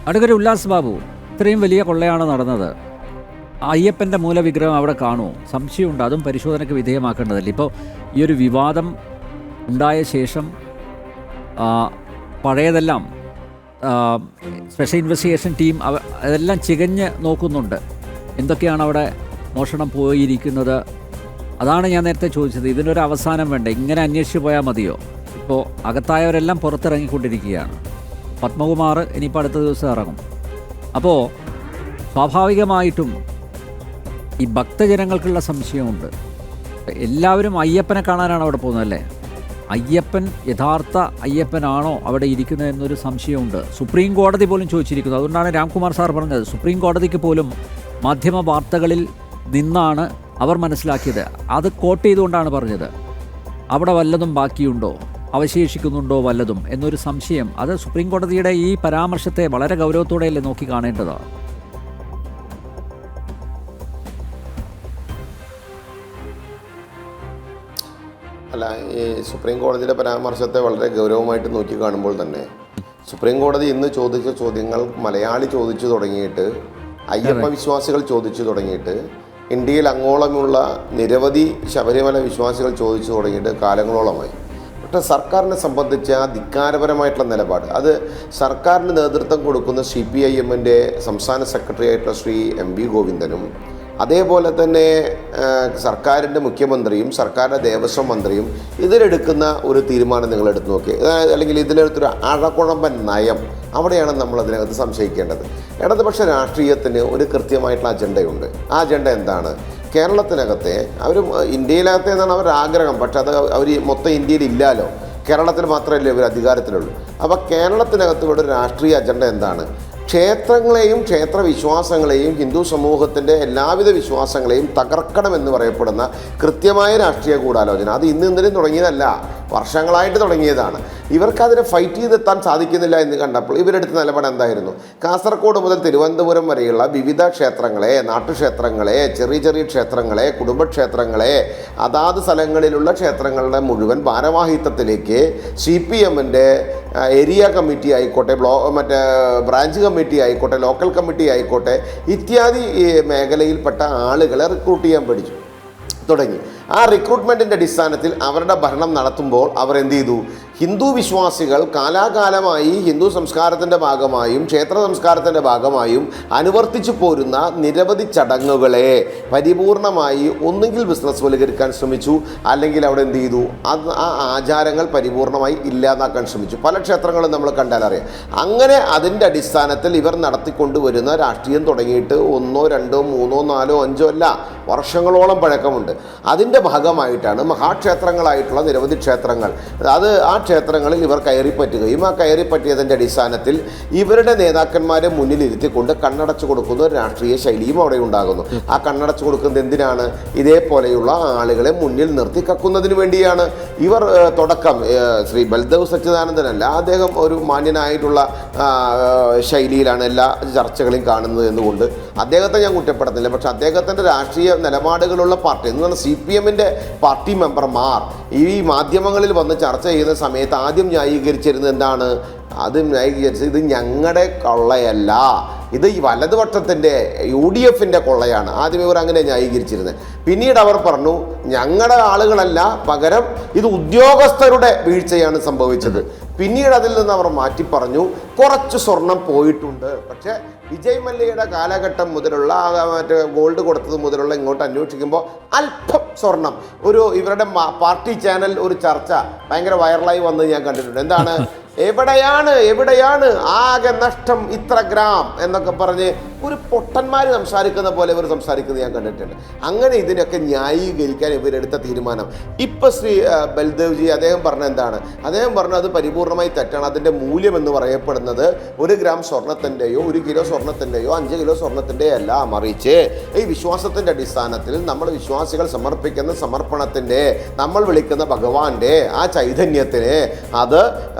അടുക്കര ഉല്ലാസ് ബാബു, ഇത്രയും വലിയ കൊള്ളയാണ് നടന്നത്. അയ്യപ്പൻ്റെ മൂലവിഗ്രഹം അവിടെ കാണുമോ? സംശയമുണ്ട്. അതും പരിശോധനയ്ക്ക് വിധേയമാക്കേണ്ടതല്ലേ? ഇപ്പോൾ ഈ ഒരു വിവാദം ഉണ്ടായ ശേഷം പഴയതെല്ലാം സ്പെഷ്യൽ ഇൻവെസ്റ്റിഗേഷൻ ടീം അതെല്ലാം ചികഞ്ഞ് നോക്കുന്നുണ്ട്. എന്തൊക്കെയാണ് അവിടെ മോഷണം പോയിരിക്കുന്നത്? അതാണ് ഞാൻ നേരത്തെ ചോദിച്ചത്. ഇതിനൊരു അവസാനം വേണ്ടേ? ഇങ്ങനെ അന്വേഷിച്ച് പോയാൽ മതിയോ? ഇപ്പോൾ അകത്തായവരെല്ലാം പുറത്തിറങ്ങിക്കൊണ്ടിരിക്കുകയാണ്. പത്മകുമാർ ഇനിയിപ്പോൾ അടുത്ത ദിവസം ഇറങ്ങും. അപ്പോൾ സ്വാഭാവികമായിട്ടും ഈ ഭക്തജനങ്ങൾക്കുള്ള സംശയമുണ്ട്. എല്ലാവരും അയ്യപ്പനെ കാണാനാണ് അവിടെ പോകുന്നത്, അല്ലേ? അയ്യപ്പൻ യഥാർത്ഥ അയ്യപ്പനാണോ അവിടെ ഇരിക്കുന്നത് എന്നൊരു സംശയമുണ്ട്. സുപ്രീം കോടതി പോലും ചോദിച്ചിരിക്കുന്നു. അതുകൊണ്ടാണ് രാംകുമാർ സാർ പറഞ്ഞത്, സുപ്രീം കോടതിക്ക് പോലും മാധ്യമ വാർത്തകളിൽ നിന്നാണ് അവർ മനസ്സിലാക്കിയത്. അത് കോട്ട് ചെയ്തുകൊണ്ടാണ് പറഞ്ഞത്, അവിടെ വല്ലതും ബാക്കിയുണ്ടോ, അവശേഷിക്കുന്നുണ്ടോ വല്ലതും എന്നൊരു സംശയം. അത് സുപ്രീം കോടതിയുടെ ഈ പരാമർശത്തെ വളരെ ഗൗരവത്തോടെയല്ലേ നോക്കി കാണേണ്ടതാണ്. അല്ല, ഈ സുപ്രീം കോടതിയുടെ പരാമർശത്തെ വളരെ ഗൗരവമായിട്ട് നോക്കി കാണുമ്പോൾ തന്നെ സുപ്രീം കോടതി ഇന്ന് ചോദിച്ച ചോദ്യങ്ങൾ മലയാളി ചോദിച്ചു തുടങ്ങിയിട്ട്, അയ്യപ്പ വിശ്വാസികൾ ചോദിച്ചു തുടങ്ങിയിട്ട്, ഇന്ത്യയിൽ അങ്ങോളമുള്ള നിരവധി ശബരിമല വിശ്വാസികൾ ചോദിച്ചു തുടങ്ങിയിട്ട് കാലങ്ങളോളമായി. പക്ഷേ സർക്കാരിനെ സംബന്ധിച്ച ധിക്കാരപരമായിട്ടുള്ള നിലപാട്, അത് സർക്കാരിന് നേതൃത്വം കൊടുക്കുന്ന CPIMൻ്റെ സംസ്ഥാന സെക്രട്ടറി ആയിട്ടുള്ള ശ്രീ MV ഗോവിന്ദനും, അതേപോലെ തന്നെ സർക്കാരിൻ്റെ മുഖ്യമന്ത്രിയും സർക്കാരിൻ്റെ ദേവസ്വം മന്ത്രിയും ഇതിലെടുക്കുന്ന ഒരു തീരുമാനം നിങ്ങൾ എടുത്തു നോക്കി, അല്ലെങ്കിൽ ഇതിലെടുത്തൊരു അഴകുഴമ്പൻ നയം, അവിടെയാണ് നമ്മൾ അതിനകത്ത് സംശയിക്കേണ്ടത്. ഇടതുപക്ഷ രാഷ്ട്രീയത്തിന് ഒരു കൃത്യമായിട്ടുള്ള അജണ്ടയുണ്ട്. ആ അജണ്ട എന്താണ്? കേരളത്തിനകത്തെ ഇന്ത്യയിലകത്തെ എന്നാണ് അവരുടെ ആഗ്രഹം. പക്ഷെ അത് അവർ മൊത്തം ഇന്ത്യയിൽ ഇല്ലല്ലോ, കേരളത്തിൽ മാത്രമല്ലേ ഇവർ അധികാരത്തിലുള്ളൂ. അപ്പോൾ കേരളത്തിനകത്ത് ഇവിടെ ഒരു രാഷ്ട്രീയ അജണ്ട എന്താണ്? ക്ഷേത്രങ്ങളെയും ക്ഷേത്ര വിശ്വാസങ്ങളെയും ഹിന്ദു സമൂഹത്തിൻ്റെ എല്ലാവിധ വിശ്വാസങ്ങളെയും തകർക്കണമെന്ന് പറയപ്പെടുന്ന കൃത്യമായ രാഷ്ട്രീയ ഗൂഢാലോചന. അത് ഇന്നലെയും തുടങ്ങിയതല്ല, വർഷങ്ങളായിട്ട് തുടങ്ങിയതാണ്. ഇവർക്കതിനെ ഫൈറ്റ് ചെയ്തെത്താൻ സാധിക്കുന്നില്ല എന്ന് കണ്ടപ്പോൾ ഇവരെടുത്ത നിലപാട് എന്തായിരുന്നു? കാസർഗോഡ് മുതൽ തിരുവനന്തപുരം വരെയുള്ള വിവിധ ക്ഷേത്രങ്ങളെ, നാട്ടുക്ഷേത്രങ്ങളെ, ചെറിയ ചെറിയ ക്ഷേത്രങ്ങളെ, കുടുംബക്ഷേത്രങ്ങളെ, അതാത് സ്ഥലങ്ങളിലുള്ള ക്ഷേത്രങ്ങളുടെ മുഴുവൻ ഭാരവാഹിത്വത്തിലേക്ക് CPMൻ്റെ ഏരിയ കമ്മിറ്റി ആയിക്കോട്ടെ, ബ്രാഞ്ച് കമ്മിറ്റി ആയിക്കോട്ടെ, ലോക്കൽ കമ്മിറ്റി ആയിക്കോട്ടെ, ഇത്യാദി മേഖലയിൽപ്പെട്ട ആളുകളെ റിക്രൂട്ട് ചെയ്യാൻ തുടങ്ങി. ആ റിക്രൂട്ട്മെൻറ്റിൻ്റെ അടിസ്ഥാനത്തിൽ അവരുടെ ഭരണം നടത്തുമ്പോൾ അവർ എന്ത് ചെയ്തു? ഹിന്ദു വിശ്വാസികൾ കാലാകാലമായി ഹിന്ദു സംസ്കാരത്തിൻ്റെ ഭാഗമായും ക്ഷേത്ര സംസ്കാരത്തിൻ്റെ ഭാഗമായും അനുവർത്തിച്ചു പോരുന്ന നിരവധി ചടങ്ങുകളെ പരിപൂർണമായി ഒന്നുകിൽ ബിസിനസ്വൽക്കരിക്കാൻ ശ്രമിച്ചു, അല്ലെങ്കിൽ അവിടെ എന്ത് ചെയ്തു? ആ ആചാരങ്ങൾ പരിപൂർണമായി ഇല്ലാതാക്കാൻ ശ്രമിച്ചു. പല ക്ഷേത്രങ്ങളും നമ്മൾ കണ്ടാൽ അറിയാം. അങ്ങനെ അതിൻ്റെ അടിസ്ഥാനത്തിൽ ഇവർ നടത്തിക്കൊണ്ടുവരുന്ന രാഷ്ട്രീയം തുടങ്ങിയിട്ട് 1, 2, 3, 4, 5 അല്ല, വർഷങ്ങളോളം പഴക്കമുണ്ട്. അതിൻ്റെ ഭാഗമായിട്ടാണ് മഹാക്ഷേത്രങ്ങളായിട്ടുള്ള നിരവധി ക്ഷേത്രങ്ങൾ, ആ ക്ഷേത്രങ്ങളിൽ ഇവർ കയറിപ്പറ്റുകയും ആ കയറിപ്പറ്റിയതിൻ്റെ അടിസ്ഥാനത്തിൽ ഇവരുടെ നേതാക്കന്മാരെ മുന്നിലിരുത്തിക്കൊണ്ട് കണ്ണടച്ചു കൊടുക്കുന്ന ഒരു രാഷ്ട്രീയ ശൈലിയും അവിടെ ഉണ്ടാകുന്നു. ആ കണ്ണടച്ചു കൊടുക്കുന്നത് എന്തിനാണ്? ഇതേപോലെയുള്ള ആളുകളെ മുന്നിൽ നിർത്തി കക്കുന്നതിന് വേണ്ടിയാണ്. ഇവർ തുടക്കം ശ്രീ ബൽദേവ് സച്ചിദാനന്ദനല്ല, അദ്ദേഹം ഒരു മാന്യനായിട്ടുള്ള ശൈലിയിലാണ് എല്ലാ ചർച്ചകളും കാണുന്നത് എന്നുകൊണ്ട് അദ്ദേഹത്തെ ഞാൻ കുറ്റപ്പെടുന്നില്ല. പക്ഷെ അദ്ദേഹത്തിൻ്റെ രാഷ്ട്രീയ നിലപാടുകളുള്ള പാർട്ടി എന്ന് പറഞ്ഞാൽ CPMൻ്റെ പാർട്ടി മെമ്പർമാർ ഈ മാധ്യമങ്ങളിൽ വന്ന് ചർച്ച ചെയ്യുന്ന സമയത്ത് ആദ്യം ന്യായീകരിച്ചിരുന്നത് എന്താണ്? ആദ്യം ന്യായീകരിച്ചത് ഇത് ഞങ്ങളുടെ കൊള്ളയല്ല, ഇത് ഈ വലതുപക്ഷത്തിൻ്റെ UDFൻ്റെ കൊള്ളയാണ്. ആദ്യം ഇവർ അങ്ങനെ ന്യായീകരിച്ചിരുന്നത്. പിന്നീട് അവർ പറഞ്ഞു ഞങ്ങളുടെ ആളുകളല്ല, പകരം ഇത് ഉദ്യോഗസ്ഥരുടെ വീഴ്ചയാണ് സംഭവിച്ചത്. പിന്നീട് അതിൽ നിന്ന് അവർ മാറ്റി പറഞ്ഞു കുറച്ച് സ്വർണം പോയിട്ടുണ്ട്, പക്ഷേ വിജയ് മല്യയുടെ കാലഘട്ടം മുതലുള്ള ഗോൾഡ് കൊടുത്തത് മുതലുള്ള ഇങ്ങോട്ട് അന്വേഷിക്കുമ്പോൾ അല്പം സ്വർണം, ഇവരുടെ പാർട്ടി ചാനൽ ഒരു ചർച്ച ഭയങ്കര വൈറലായി വന്നത് ഞാൻ കണ്ടിട്ടുണ്ട്. എന്താണ്? എവിടെയാണ് ആകെ നഷ്ടം ഇത്ര ഗ്രാം എന്നൊക്കെ പറഞ്ഞ് ഒരു പൊട്ടന്മാർ സംസാരിക്കുന്ന പോലെ ഇവർ സംസാരിക്കുന്നത് ഞാൻ കണ്ടിട്ടുണ്ട്. അങ്ങനെ ഇതിനൊക്കെ ന്യായീകരിക്കാൻ ഇവരെടുത്ത തീരുമാനം. ഇപ്പം ശ്രീ ബൽദേവ്ജി അദ്ദേഹം പറഞ്ഞ എന്താണ്? അദ്ദേഹം പറഞ്ഞത് പരിപൂർണമായി തെറ്റാണ്. അതിൻ്റെ മൂല്യം എന്ന് പറയപ്പെടുന്നത് 1 ഗ്രാം സ്വർണത്തിൻ്റെയോ 1 കിലോ സ്വർണത്തിൻ്റെയോ 5 കിലോ സ്വർണത്തിൻ്റെയോ അല്ല, മറിച്ച് ഈ വിശ്വാസത്തിൻ്റെ അടിസ്ഥാനത്തിൽ നമ്മൾ വിശ്വാസികൾ സമർപ്പിക്കുന്ന സമർപ്പണത്തിൻ്റെ, നമ്മൾ വിളിക്കുന്ന ഭഗവാന്റെ ആ ചൈതന്യത്തിന് അത്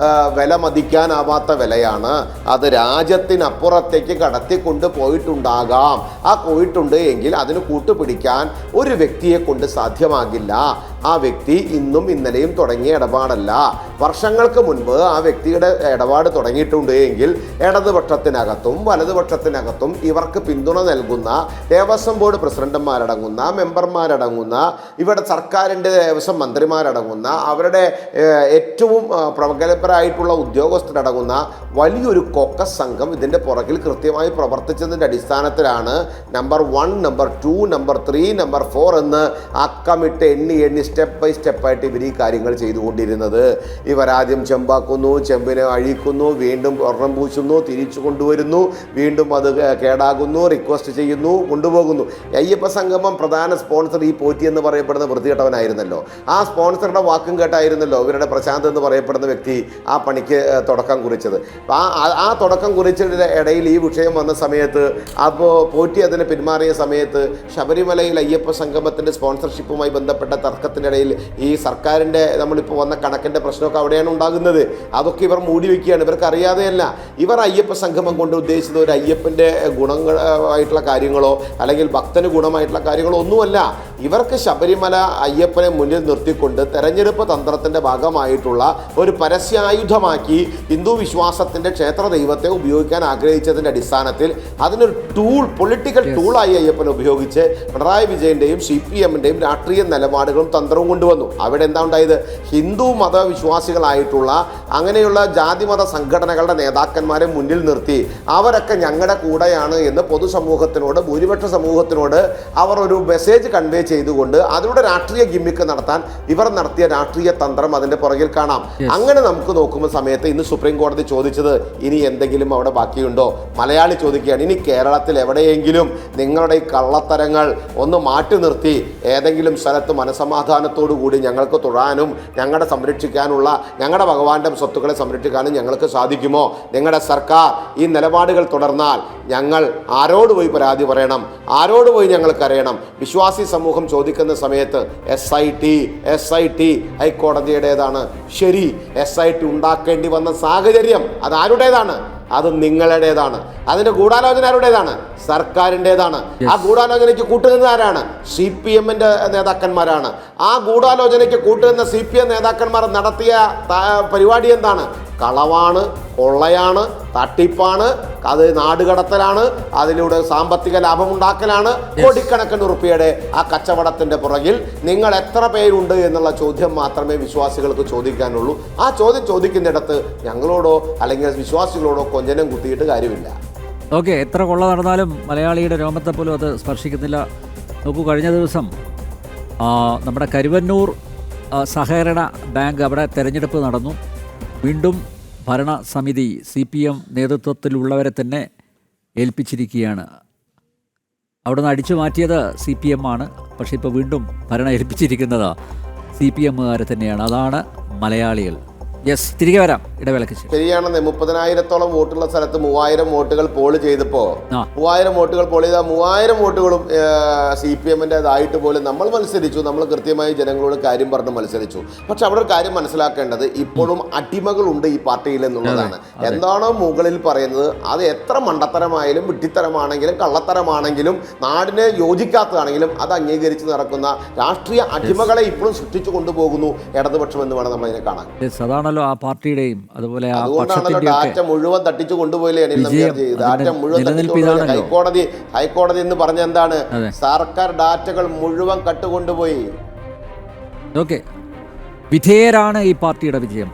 വില മതിക്കാനാവാത്ത വിലയാണ്. അത് രാജ്യത്തിനപ്പുറത്തേക്ക് കടത്തിക്കൊണ്ട് പോയിട്ടുണ്ടാകാം. ആ പോയിട്ടുണ്ട് എങ്കിൽ അതിന് കൂട്ടുപിടിക്കാൻ ഒരു വ്യക്തിയെ കൊണ്ട് സാധ്യമാകില്ല. ആ വ്യക്തി ഇന്നും ഇന്നലെയും തുടങ്ങിയ ഇടപാടല്ല. വർഷങ്ങൾക്ക് മുൻപ് ആ വ്യക്തിയുടെ ഇടപാട് തുടങ്ങിയിട്ടുണ്ട് എങ്കിൽ ഇടതുപക്ഷത്തിനകത്തും വലതുപക്ഷത്തിനകത്തും ഇവർക്ക് പിന്തുണ നൽകുന്ന ദേവസ്വം ബോർഡ് പ്രസിഡന്റുമാരടങ്ങുന്ന മെമ്പർമാരടങ്ങുന്ന ഇവിടെ സർക്കാരിൻ്റെ ദേവസ്വം മന്ത്രിമാരടങ്ങുന്ന അവരുടെ ഏറ്റവും പ്രഗത്ഭരായിട്ടുള്ള ഉദ്യോഗസ്ഥരടങ്ങുന്ന വലിയൊരു കോക്കസ് സംഘം ഇതിൻ്റെ പുറകിൽ കൃത്യമായി പ്രവർത്തിച്ചതിൻ്റെ അടിസ്ഥാനത്തിലാണ് നമ്പർ 1, നമ്പർ 2, നമ്പർ 3, നമ്പർ 4 എന്ന് അക്കമിട്ട് എണ്ണി സ്റ്റെപ്പ് ബൈ സ്റ്റെപ്പായിട്ട് ഇവർ ഈ കാര്യങ്ങൾ ചെയ്തുകൊണ്ടിരുന്നത്. ഇവരാദ്യം ചെമ്പാക്കുന്നു, ചെമ്പിനെ അഴിക്കുന്നു, വീണ്ടും ഒരെണ്ണം പൂശുന്നു, തിരിച്ചു കൊണ്ടുവരുന്നു, വീണ്ടും അത് കേടാകുന്നു, റിക്വസ്റ്റ് ചെയ്യുന്നു, കൊണ്ടുപോകുന്നു. അയ്യപ്പ സംഗമം പ്രധാന സ്പോൺസർ ഈ പോറ്റി എന്ന് പറയപ്പെടുന്ന വൃത്തികെട്ടവനായിരുന്നല്ലോ. ആ സ്പോൺസറുടെ വാക്കും കേട്ടായിരുന്നല്ലോ ഇവരുടെ പ്രശാന്ത് എന്ന് പറയപ്പെടുന്ന വ്യക്തി ആ പണിക്ക് തുടക്കം കുറിച്ചത്. ആ തുടക്കം കുറിച്ചതിൻ്റെ ഇടയിൽ ഈ വിഷയം വന്ന സമയത്ത് അപ്പോൾ പോറ്റി അതിന് പിന്മാറിയ സമയത്ത് ശബരിമലയിൽ അയ്യപ്പ സംഗമത്തിൻ്റെ സ്പോൺസർഷിപ്പുമായി ബന്ധപ്പെട്ട തർക്കത്തിൻ്റെ ഇടയിൽ ഈ സർക്കാരിൻ്റെ നമ്മളിപ്പോൾ വന്ന കണക്കിൻ്റെ പ്രശ്നമൊക്കെ അവിടെയാണ് ഉണ്ടാകുന്നത്. അതൊക്കെ ഇവർ മൂടി വയ്ക്കുകയാണ്. ഇവർക്ക് അറിയാതെയല്ല. ഇവർ അയ്യപ്പ സംഗമം കൊണ്ട് ഉദ്ദേശിച്ചത് ഒരു അയ്യപ്പൻ്റെ ഗുണങ്ങളായിട്ടുള്ള കാര്യങ്ങളോ അല്ലെങ്കിൽ ഭക്തന് ഗുണമായിട്ടുള്ള കാര്യങ്ങളോ ഒന്നുമല്ല. ഇവർക്ക് ശബരിമല അയ്യപ്പനെ മുന്നിൽ നിർത്തിക്കൊണ്ട് തെരഞ്ഞെടുപ്പ് തന്ത്രത്തിൻ്റെ ഭാഗമായിട്ടുള്ള ഒരു പരസ്യായുധമാക്കി ഹിന്ദു വിശ്വാസത്തിൻ്റെ ക്ഷേത്ര ദൈവത്തെ ഉപയോഗിക്കാൻ ആഗ്രഹിച്ചതിൻ്റെ അടിസ്ഥാനത്തിൽ അതിനൊരു പൊളിറ്റിക്കൽ ടൂളായി അയ്യപ്പനെ ഉപയോഗിച്ച് പിണറായി വിജയൻ്റെയും CPM-ൻ്റെയും രാഷ്ട്രീയ നിലപാടുകളും തന്ത്രവും കൊണ്ടുവന്നു. അവിടെ എന്താ ഉണ്ടായത്? ഹിന്ദു മതവിശ്വാസികളായിട്ടുള്ള അങ്ങനെയുള്ള ജാതിമത സംഘടനകളുടെ നേതാക്കന്മാരെ മുന്നിൽ നിർത്തി അവരൊക്കെ ഞങ്ങളുടെ കൂടെയാണ് എന്ന് പൊതുസമൂഹത്തിനോട് ഭൂരിപക്ഷ സമൂഹത്തിനോട് അവർ ഒരു മെസ്സേജ് കൺവേ ചെയ്തുകൊണ്ട് അതിലൂടെ രാഷ്ട്രീയ ഗിമ്മിക്ക് നടത്താൻ ഇവർ നടത്തിയ രാഷ്ട്രീയ തന്ത്രം അതിൻ്റെ പുറകിൽ കാണാം. അങ്ങനെ നമുക്ക് നോക്കുമ്പോൾ സമയത്ത് ഇന്ന് സുപ്രീം കോടതി ചോദിച്ചത് ഇനി എന്തെങ്കിലും അവിടെ ബാക്കിയുണ്ടോ? മലയാളി ചോദിക്കുകയാണ്, ഇനി കേരളത്തിൽ എവിടെയെങ്കിലും നിങ്ങളുടെ ഈ കള്ളത്തരങ്ങൾ ഒന്ന് മാറ്റി നിർത്തി ഏതെങ്കിലും സ്ഥലത്ത് മനസമാധാനത്തോടു കൂടി ഞങ്ങൾക്ക് തൊഴാനും ഞങ്ങളുടെ സംരക്ഷിക്കാനുള്ള ഞങ്ങളുടെ ഭഗവാന്റെ സ്വത്തുക്കളെ സംരക്ഷിക്കാനും ഞങ്ങൾക്ക് സാധിക്കുമോ? നിങ്ങളുടെ സർക്കാർ ഈ നിലപാടുകൾ തുടർന്നാൽ ഞങ്ങൾ ആരോട് പോയി പരാതി പറയണം? ആരോട് പോയി ഞങ്ങൾക്ക് അറിയണം? വിശ്വാസി സമൂഹം ചോദിക്കുന്ന സമയത്ത് SIT ഹൈക്കോടതിയുടേതാണ്. ശരി, SIT ഉണ്ടാക്കേണ്ടി വന്ന സാഹചര്യം അത് ആരുടേതാണ്? അത് നിങ്ങളുടേതാണ്. അതിൻ്റെ ഗൂഢാലോചന ആരുടേതാണ്? സർക്കാരിൻ്റേതാണ്. ആ ഗൂഢാലോചനയ്ക്ക് കൂട്ടുനിന്നവരാണ് CPM-ൻ്റെ നേതാക്കന്മാരാണ്. ആ ഗൂഢാലോചനയ്ക്ക് കൂട്ടുനിന്ന CPM നേതാക്കന്മാർ നടത്തിയ പരിപാടി എന്താണ്? കളവാണ്, കൊള്ളയാണ്, തട്ടിപ്പാണ്, അത് നാടുകടത്തലാണ്, അതിലൂടെ സാമ്പത്തിക ലാഭമുണ്ടാക്കലാണ്. കോടിക്കണക്കിന് റുപ്യയുടെ ആ കച്ചവടത്തിൻ്റെ പുറകിൽ നിങ്ങൾ എത്ര പേരുണ്ട് എന്നുള്ള ചോദ്യം മാത്രമേ വിശ്വാസികൾക്ക് ചോദിക്കാനുള്ളൂ. ആ ചോദ്യം ചോദിക്കുന്നിടത്ത് ഞങ്ങളോടോ അല്ലെങ്കിൽ വിശ്വാസികളോടോ കൊഞ്ചനം കുത്തിയിട്ട് കാര്യമില്ല. ഓക്കെ, എത്ര കൊള്ള നടന്നാലും മലയാളിയുടെ രോമത്തെ പോലും അത് സ്പർശിക്കുന്നില്ല. നോക്കൂ, കഴിഞ്ഞ ദിവസം നമ്മുടെ കരുവന്നൂർ സഹകരണ ബാങ്ക് അവിടെ തെരഞ്ഞെടുപ്പ് നടന്നു. വീണ്ടും ഭരണസമിതി CPM നേതൃത്വത്തിലുള്ളവരെ തന്നെ ഏൽപ്പിച്ചിരിക്കുകയാണ്. അവിടെ നിന്ന് അടിച്ചു മാറ്റിയത് CPM ആണ്. പക്ഷേ ഇപ്പോൾ വീണ്ടും ഭരണം ഏൽപ്പിച്ചിരിക്കുന്നത് CPM-കാരെ തന്നെയാണ്. അതാണ് മലയാളികൾ. യെസ്, തിരികെ വരാം ഇടവേളയ്ക്ക് ശേഷം. ശരിയാണെന്ന് 30,000-ഓളം വോട്ടുള്ള സ്ഥലത്ത് 3000 വോട്ടുകൾ പോൾ ചെയ്തപ്പോൾ 3000 വോട്ടുകൾ പോൾ ചെയ്ത 3000 വോട്ടുകളും CPM-ൻ്റെതായിട്ട് പോലും നമ്മൾ മത്സരിച്ചു. നമ്മൾ കൃത്യമായി ജനങ്ങളോട് കാര്യം പറഞ്ഞ് മത്സരിച്ചു. പക്ഷെ അവിടെ ഒരു കാര്യം മനസ്സിലാക്കേണ്ടത് ഇപ്പോഴും അടിമകളുണ്ട് ഈ പാർട്ടിയിൽ എന്നുള്ളതാണ്. എന്താണോ മുകളിൽ പറയുന്നത് അത് എത്ര മണ്ടത്തരമായാലും വിഡ്ഢിത്തരമാണെങ്കിലും കള്ളത്തരമാണെങ്കിലും നാടിനെ യോജിക്കാത്തതാണെങ്കിലും അത് അംഗീകരിച്ച് നടക്കുന്ന രാഷ്ട്രീയ അടിമകളെ ഇപ്പോഴും സൃഷ്ടിച്ചു കൊണ്ടുപോകുന്നു ഇടതുപക്ഷം എന്ന് വേണം നമ്മളതിനെ കാണാൻ. അതാണല്ലോ ആ പാർട്ടിയുടെയും അതുപോലെ ഡാറ്റ മുഴുവൻ തട്ടിച്ചു കൊണ്ടുപോയില്ലേ ഡാറ്റ മുഴുവൻ ഹൈക്കോടതി എന്ന് പറഞ്ഞ എന്താണ്? സർക്കാർ ഡാറ്റകൾ മുഴുവൻ കട്ടുകൊണ്ടുപോയി. ഓക്കെ, വിധേയരാണ് ഈ പാർട്ടിയുടെ വിജയം.